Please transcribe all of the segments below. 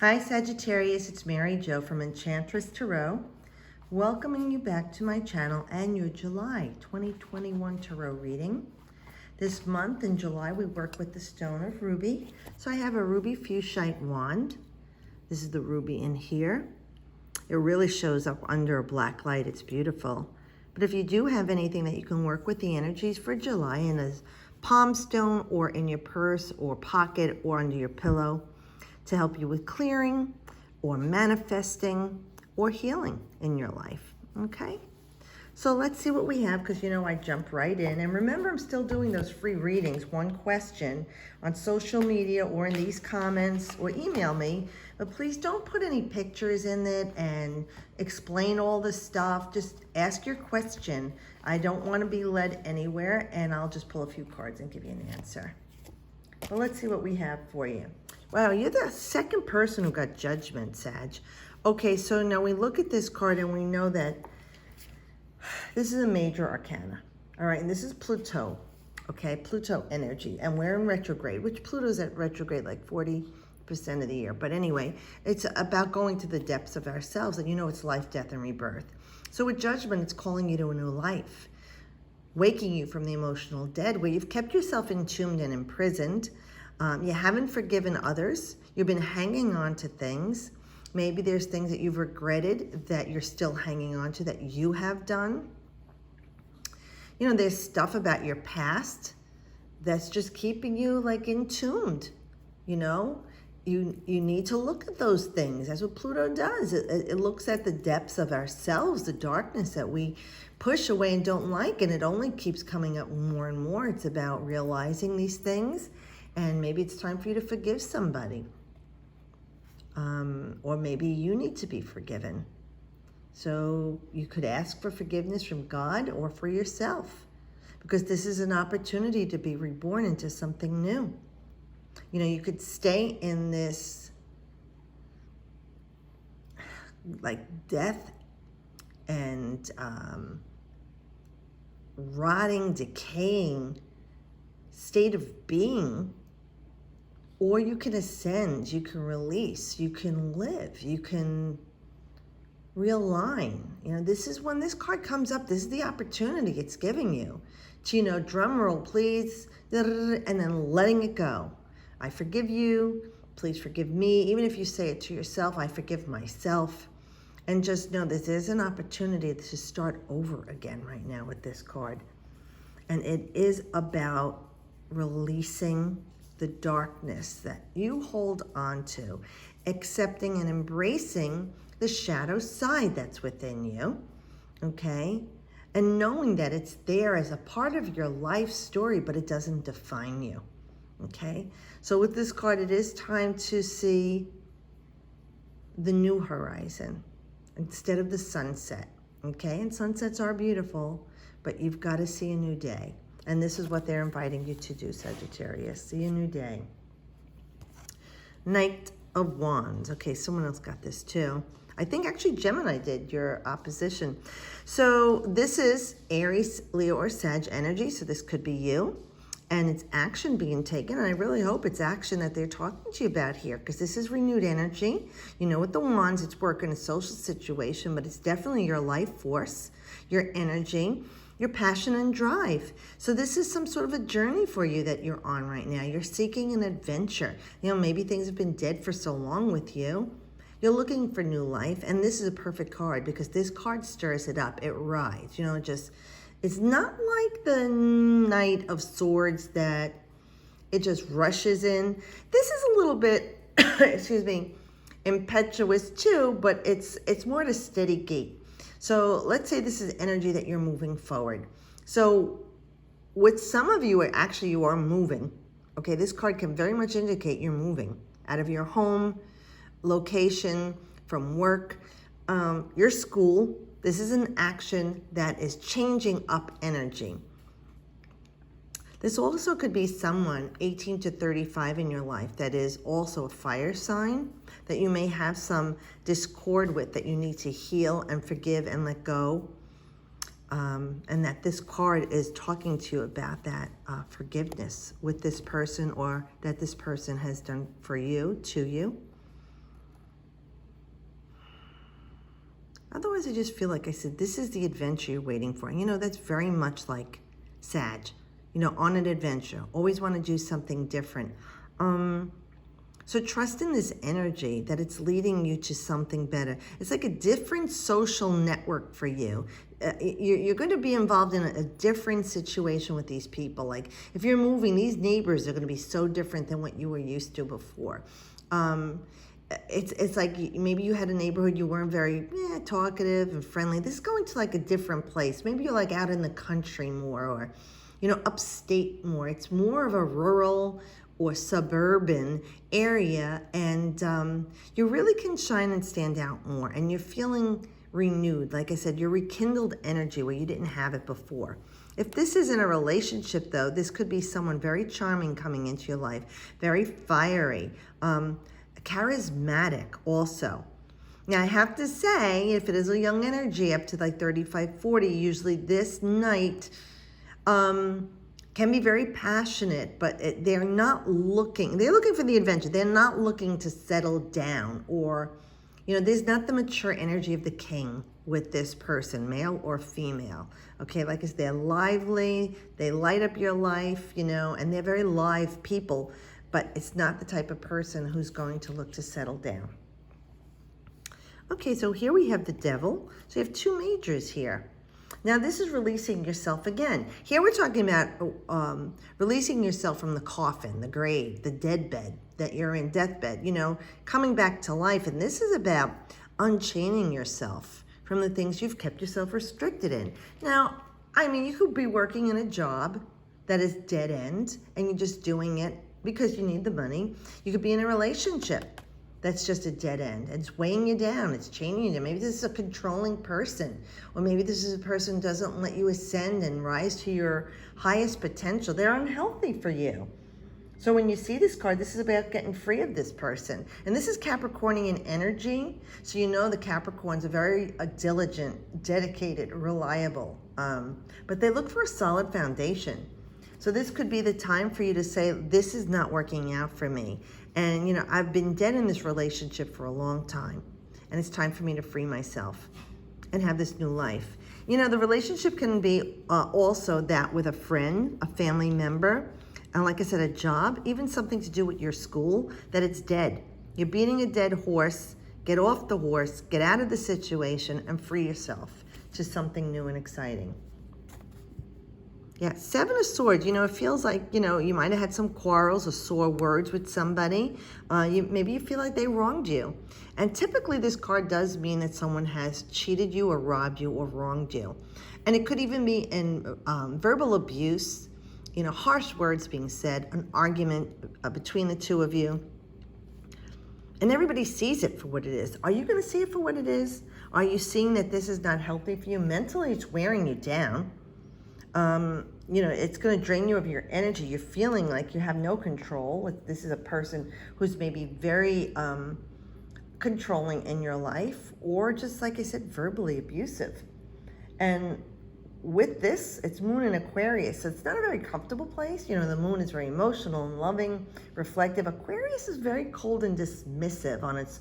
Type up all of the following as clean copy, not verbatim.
Hi Sagittarius, it's Mary Jo from Enchantress Tarot, welcoming you back to my channel and your July 2021 Tarot reading. This month in July we work with the stone of ruby. So I have a ruby fuchsite wand. This is the ruby in here. It really shows up under a black light. It's beautiful. But if you do have anything that you can work with the energies for July in a palm stone or in your purse or pocket or under your pillow, to help you with clearing or manifesting or healing in your life, okay? So let's see what we have, because you know I jumped right in. And remember, I'm still doing those free readings, one question on social media or in these comments, or email me. But please don't put any pictures in it and explain all the stuff. Just ask your question. I don't want to be led anywhere, and I'll just pull a few cards and give you an answer. But let's see what we have for you. Wow, you're the second person who got judgment, Sag. Okay, so now we look at this card and we know that this is a major arcana. All right, and this is Pluto, okay? Pluto energy, and we're in retrograde, which Pluto's at retrograde like 40% of the year. But anyway, it's about going to the depths of ourselves, and you know it's life, death, and rebirth. So with judgment, it's calling you to a new life, waking you from the emotional dead, where you've kept yourself entombed and imprisoned. You haven't forgiven others. You've been hanging on to things. Maybe there's things that you've regretted that you're still hanging on to that you have done. You know, there's stuff about your past that's just keeping you like entombed, you know? You need to look at those things. That's what Pluto does. It looks at the depths of ourselves, the darkness that we push away and don't like, and it only keeps coming up more and more. It's about realizing these things, and maybe it's time for you to forgive somebody. Or maybe you need to be forgiven. So you could ask for forgiveness from God or for yourself, because this is an opportunity to be reborn into something new. You know, you could stay in this like death and rotting, decaying state of being, or you can ascend, you can release, you can live, you can realign. You know, this is when this card comes up, this is the opportunity it's giving you to, you know, drum roll please, and then letting it go. I forgive you, please forgive me. Even if you say it to yourself, I forgive myself. And just know this is an opportunity to start over again right now with this card. And it is about releasing the darkness that you hold on to, accepting and embracing the shadow side that's within you, okay? And knowing that it's there as a part of your life story, but it doesn't define you, okay? So with this card, it is time to see the new horizon instead of the sunset, okay? And sunsets are beautiful, but you've got to see a new day. And this is what they're inviting you to do, Sagittarius. See a new day. Knight of Wands. Okay, someone else got this too. I think actually Gemini did, your opposition. So this is Aries, Leo, or Sag energy. So this could be you. And it's action being taken. And I really hope it's action that they're talking to you about here, because this is renewed energy. You know, with the wands, it's working a social situation, but it's definitely your life force, your energy, your passion and drive. So this is some sort of a journey for you that you're on right now. You're seeking an adventure. You know, maybe things have been dead for so long with you. You're looking for new life. And this is a perfect card, because this card stirs it up. It rides, you know, it's not like the Knight of Swords that it just rushes in. This is a little bit, excuse me, impetuous too, but it's more at a steady gait. So let's say this is energy that you're moving forward. So with some of you, actually you are moving. Okay, this card can very much indicate you're moving out of your home, location, from work, your school. This is an action that is changing up energy. This also could be someone 18 to 35 in your life that is also a fire sign that you may have some discord with, that you need to heal and forgive and let go. And that this card is talking to you about that forgiveness with this person, or that this person has done for you, to you. Otherwise, I just feel like I said, this is the adventure you're waiting for. And you know, that's very much like Sag, you know, on an adventure, always want to do something different. So trust in this energy that it's leading you to something better. It's like a different social network for you. You're going to be involved in a different situation with these people. Like if you're moving, these neighbors are going to be so different than what you were used to before. It's like maybe you had a neighborhood you weren't very talkative and friendly. This is going to like a different place. Maybe you're like out in the country more, or you know, upstate more. It's more of a rural or suburban area, and you really can shine and stand out more, and you're feeling renewed. Like I said, your rekindled energy where you didn't have it before. If this isn't a relationship though, this could be someone very charming coming into your life, very fiery, charismatic also. Now I have to say, if it is a young energy up to like 35, 40, usually this night can be very passionate, but they're looking for the adventure. They're not looking to settle down, or, you know, there's not the mature energy of the king with this person, male or female. Okay, like I said, they're lively, they light up your life, you know, and they're very live people, but it's not the type of person who's going to look to settle down. Okay, so here we have the devil. So you have two majors here. Now this is releasing yourself again. Here we're talking about releasing yourself from the coffin, the grave, the deathbed that you're in, deathbed, you know, coming back to life. And this is about unchaining yourself from the things you've kept yourself restricted in. Now, I mean, you could be working in a job that is dead end and you're just doing it because you need the money. You could be in a relationship that's just a dead end. It's weighing you down. It's chaining you. Maybe this is a controlling person, or maybe this is a person who doesn't let you ascend and rise to your highest potential. They're unhealthy for you. So when you see this card, this is about getting free of this person. And this is Capricornian energy. So you know the Capricorns are very diligent, dedicated, reliable. But they look for a solid foundation. So this could be the time for you to say, this is not working out for me. And, you know, I've been dead in this relationship for a long time. And it's time for me to free myself and have this new life. You know, the relationship can be also that with a friend, a family member, and like I said, a job, even something to do with your school, that it's dead. You're beating a dead horse. Get off the horse, get out of the situation, and free yourself to something new and exciting. Yeah, Seven of Swords, you know, it feels like, you know, you might have had some quarrels or sore words with somebody. Maybe you feel like they wronged you. And typically this card does mean that someone has cheated you or robbed you or wronged you. And it could even be in verbal abuse, you know, harsh words being said, an argument between the two of you. And everybody sees it for what it is. Are you going to see it for what it is? Are you seeing that this is not healthy for you? Mentally, it's wearing you down. You know, it's going to drain you of your energy. You're feeling like you have no control. This is a person who's maybe very controlling in your life, or just, like I said, verbally abusive. And with this, it's Moon in Aquarius, so it's not a very comfortable place. You know, the Moon is very emotional and loving, reflective. Aquarius is very cold and dismissive on its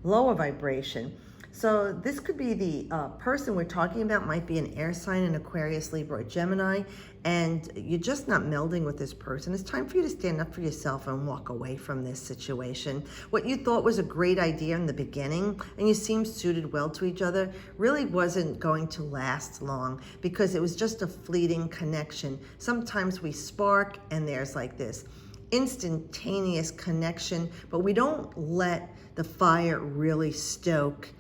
lower vibration. So this could be the person we're talking about might be an air sign, an Aquarius, Libra, or Gemini, and you're just not melding with this person. It's time for you to stand up for yourself and walk away from this situation. What you thought was a great idea in the beginning, and you seemed suited well to each other, really wasn't going to last long because it was just a fleeting connection. Sometimes we spark and there's like this instantaneous connection, but we don't let the fire really stoke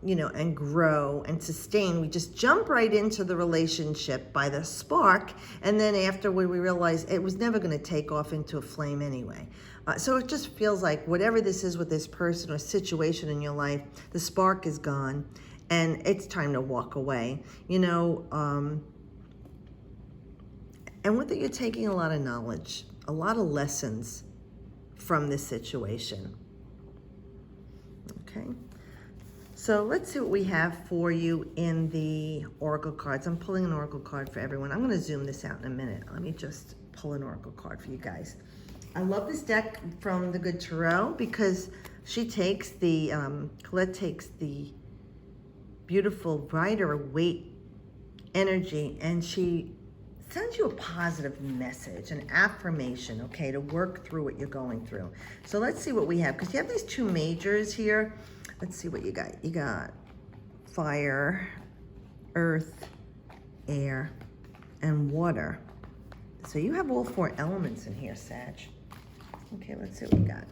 you know, and grow and sustain. We just jump right into the relationship by the spark, and then afterward we realize it was never going to take off into a flame anyway. So it just feels like whatever this is with this person or situation in your life, the spark is gone, and it's time to walk away. You know, and with it, you're taking a lot of knowledge, a lot of lessons from this situation. Okay. So let's see what we have for you in the Oracle cards. I'm pulling an Oracle card for everyone. I'm going to zoom this out in a minute. Let me just pull an Oracle card for you guys. I love this deck from the Good Tarot because she takes the, Colette takes the beautiful rider weight energy, and she sends you a positive message, an affirmation, okay, to work through what you're going through. So let's see what we have, because you have these two majors here. Let's see what you got. You got fire, earth, air, and water. So you have all 4 elements in here, Sag. Okay, let's see what we got.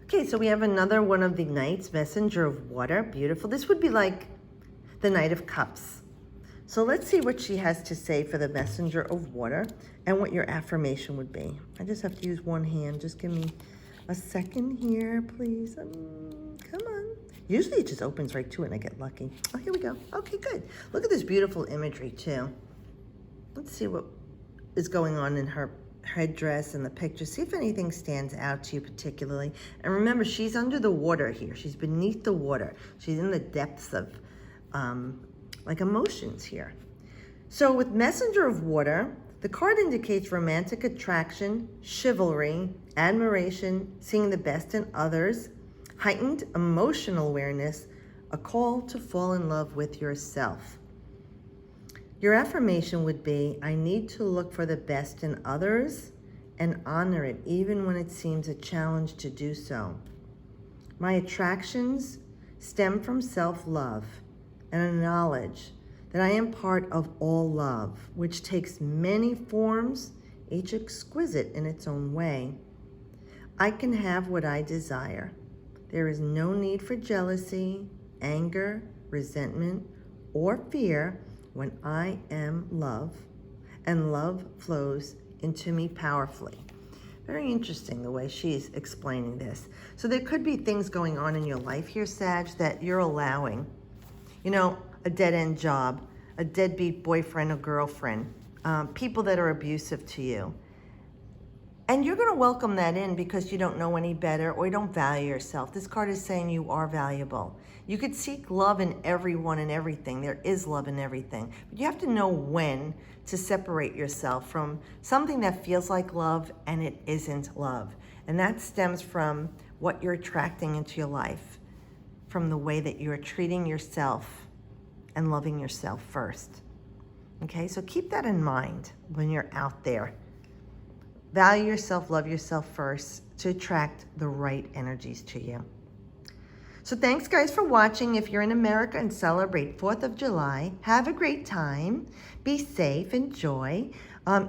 Okay, so we have another one of the Knights, Messenger of Water. Beautiful. This would be like the Knight of Cups. So let's see what she has to say for the Messenger of Water and what your affirmation would be. I just have to use one hand. Just give me a second here, please. Come on. Usually it just opens right to it and I get lucky. Oh, here we go. Okay, good. Look at this beautiful imagery too. Let's see what is going on in her headdress and the picture. See if anything stands out to you particularly. And remember, she's under the water here. She's beneath the water. She's in the depths of like emotions here. So with Messenger of Water, the card indicates romantic attraction, chivalry, admiration, seeing the best in others, heightened emotional awareness, a call to fall in love with yourself. Your affirmation would be, I need to look for the best in others and honor it, even when it seems a challenge to do so. My attractions stem from self-love and a knowledge that I am part of all love, which takes many forms, each exquisite in its own way. I can have what I desire. There is no need for jealousy, anger, resentment, or fear when I am love, and love flows into me powerfully. Very interesting the way she's explaining this. So there could be things going on in your life here, Sag, that you're allowing. You know, a dead-end job, a deadbeat boyfriend or girlfriend, people that are abusive to you. And you're going to welcome that in because you don't know any better or you don't value yourself. This card is saying you are valuable. You could seek love in everyone and everything. There is love in everything. But you have to know when to separate yourself from something that feels like love and it isn't love. And that stems from what you're attracting into your life, from the way that you're treating yourself and loving yourself first. Okay, so keep that in mind when you're out there. Value yourself, love yourself first to attract the right energies to you. So thanks guys for watching. If you're in America and celebrate 4th of July, have a great time. Be safe, enjoy.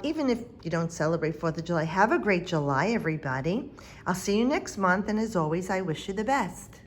Even if you don't celebrate 4th of July, have a great July, everybody. I'll see you next month, and as always, I wish you the best.